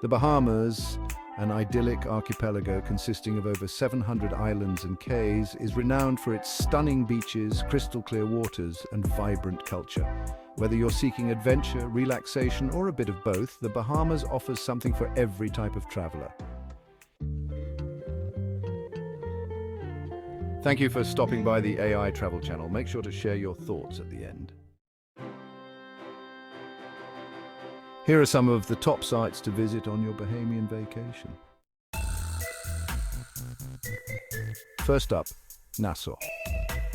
The Bahamas, an idyllic archipelago consisting of over 700 islands and cays, is renowned for its stunning beaches, crystal-clear waters, and vibrant culture. Whether you're seeking adventure, relaxation, or a bit of both, the Bahamas offers something for every type of traveler. Thank you for stopping by the AI Travel Channel. Make sure to share your thoughts at the end. Here are some of the top sites to visit on your Bahamian vacation. First up, Nassau.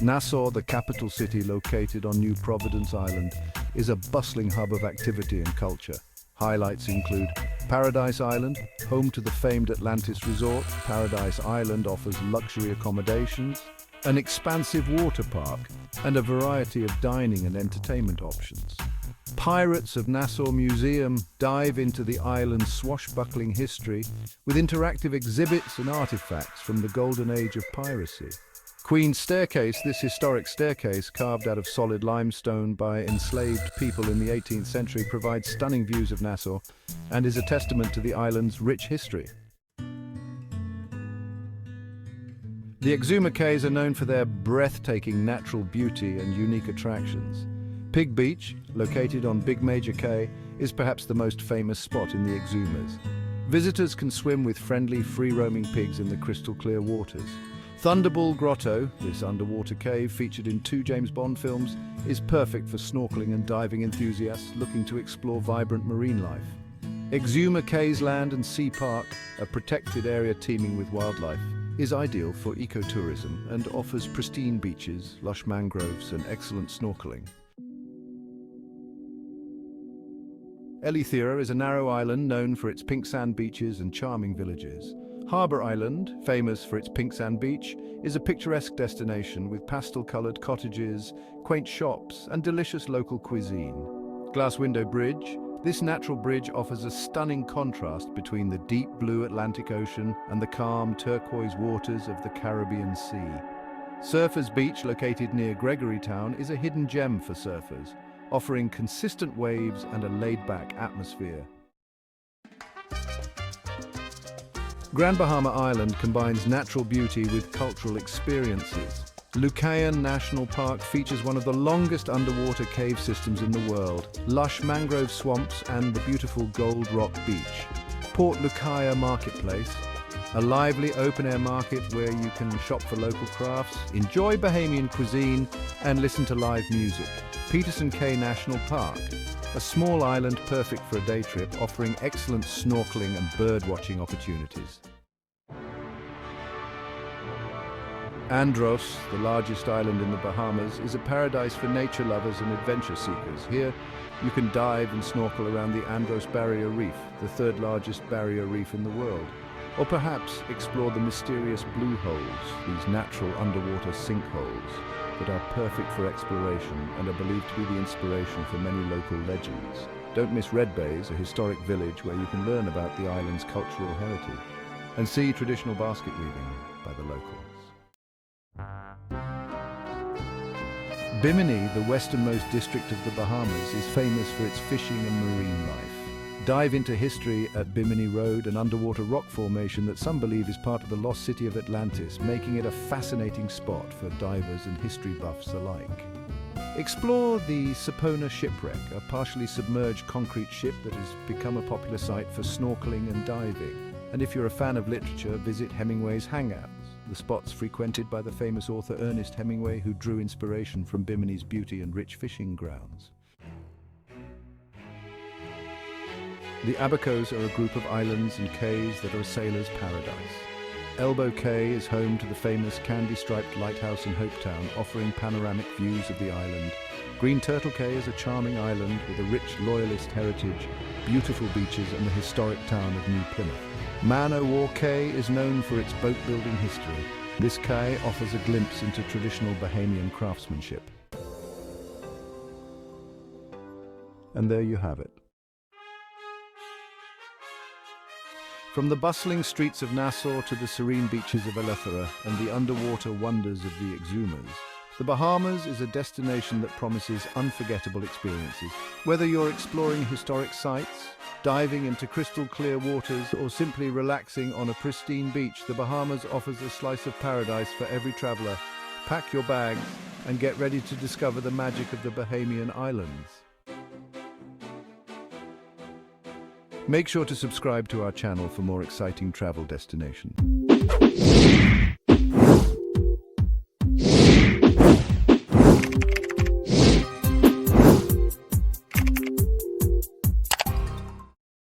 Nassau, the capital city located on New Providence Island, is a bustling hub of activity and culture. Highlights include Paradise Island, home to the famed Atlantis Resort. Paradise Island offers luxury accommodations, an expansive water park, and a variety of dining and entertainment options. Pirates of Nassau Museum dive into the island's swashbuckling history with interactive exhibits and artifacts from the golden age of piracy. Queen's Staircase, this historic staircase carved out of solid limestone by enslaved people in the 18th century, provides stunning views of Nassau and is a testament to the island's rich history. The Exuma Cays are known for their breathtaking natural beauty and unique attractions. Pig Beach, located on Big Major Cay, is perhaps the most famous spot in the Exumas. Visitors can swim with friendly, free-roaming pigs in the crystal-clear waters. Thunderball Grotto, this underwater cave featured in 2 James Bond films, is perfect for snorkeling and diving enthusiasts looking to explore vibrant marine life. Exuma Cays Land and Sea Park, a protected area teeming with wildlife, is ideal for ecotourism and offers pristine beaches, lush mangroves, and excellent snorkeling. Eleuthera is a narrow island known for its pink sand beaches and charming villages. Harbour Island, famous for its pink sand beach, is a picturesque destination with pastel-coloured cottages, quaint shops, and delicious local cuisine. Glass Window Bridge. This natural bridge offers a stunning contrast between the deep blue Atlantic Ocean and the calm turquoise waters of the Caribbean Sea. Surfers Beach, located near Gregory Town, is a hidden gem for surfers, offering consistent waves and a laid-back atmosphere. Grand Bahama Island combines natural beauty with cultural experiences. Lucayan National Park features one of the longest underwater cave systems in the world, lush mangrove swamps and the beautiful Gold Rock Beach. Port Lucaya Marketplace, a lively open-air market where you can shop for local crafts, enjoy Bahamian cuisine, and listen to live music. Peterson Cay National Park, a small island perfect for a day trip, offering excellent snorkeling and bird-watching opportunities. Andros, the largest island in the Bahamas, is a paradise for nature lovers and adventure seekers. Here, you can dive and snorkel around the Andros Barrier Reef, the 3rd largest barrier reef in the world. Or perhaps explore the mysterious blue holes, these natural underwater sinkholes that are perfect for exploration and are believed to be the inspiration for many local legends. Don't miss Red Bays, a historic village where you can learn about the island's cultural heritage and see traditional basket weaving by the locals. Bimini, the westernmost district of the Bahamas, is famous for its fishing and marine life. Dive into history at Bimini Road, an underwater rock formation that some believe is part of the lost city of Atlantis, making it a fascinating spot for divers and history buffs alike. Explore the Sapona Shipwreck, a partially submerged concrete ship that has become a popular site for snorkeling and diving. And if you're a fan of literature, visit Hemingway's Hangouts, the spots frequented by the famous author Ernest Hemingway, who drew inspiration from Bimini's beauty and rich fishing grounds. The Abacos are a group of islands and cays that are a sailor's paradise. Elbow Cay is home to the famous candy-striped lighthouse in Hopetown, offering panoramic views of the island. Green Turtle Cay is a charming island with a rich loyalist heritage, beautiful beaches, and the historic town of New Plymouth. Man-o'-War Cay is known for its boat-building history. This cay offers a glimpse into traditional Bahamian craftsmanship. And there you have it. From the bustling streets of Nassau to the serene beaches of Eleuthera and the underwater wonders of the Exumas, the Bahamas is a destination that promises unforgettable experiences. Whether you're exploring historic sites, Diving into crystal clear waters or simply relaxing on a pristine beach, the Bahamas offers a slice of paradise for every traveler. Pack your bags and get ready to discover the magic of the Bahamian Islands. Make sure to subscribe to our channel for more exciting travel destinations.